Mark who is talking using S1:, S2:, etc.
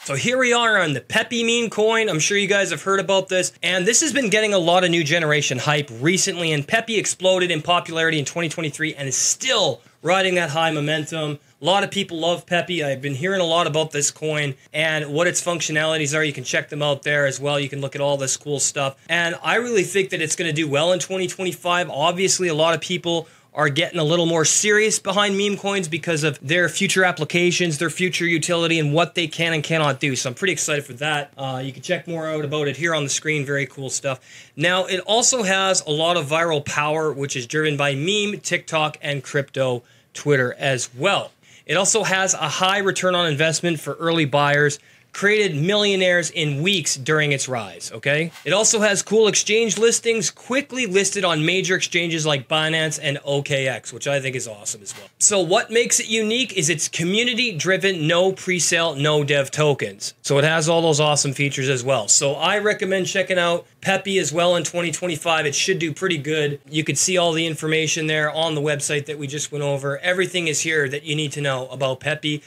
S1: So here we are on the Pepe meme coin. I'm sure you guys have heard about this, and this has been getting a lot of new generation hype recently, and Pepe exploded in popularity in 2023 and is still riding that high momentum. A lot of people love Pepe. I've been hearing a lot about this coin and what its functionalities are. You can check them out there as well. You can look at all this cool stuff, and I really think that it's going to do well in 2025. Obviously, a lot of people are getting a little more serious behind meme coins because of their future applications, their future utility, and what they can and cannot do. So I'm pretty excited for that. You can check more out about it here on the screen. Very cool stuff. Now, it also has a lot of viral power, which is driven by meme, TikTok, and crypto Twitter as well. It also has a high return on investment for early buyers, created millionaires in weeks during its rise, okay? It also has cool exchange listings, quickly listed on major exchanges like Binance and OKX, which I think is awesome as well. So what makes it unique is it's community-driven, no pre-sale, no dev tokens. So it has all those awesome features as well. So I recommend checking out Pepe as well in 2025. It should do pretty good. You could see all the information there on the website that we just went over. Everything is here that you need to know about Pepe.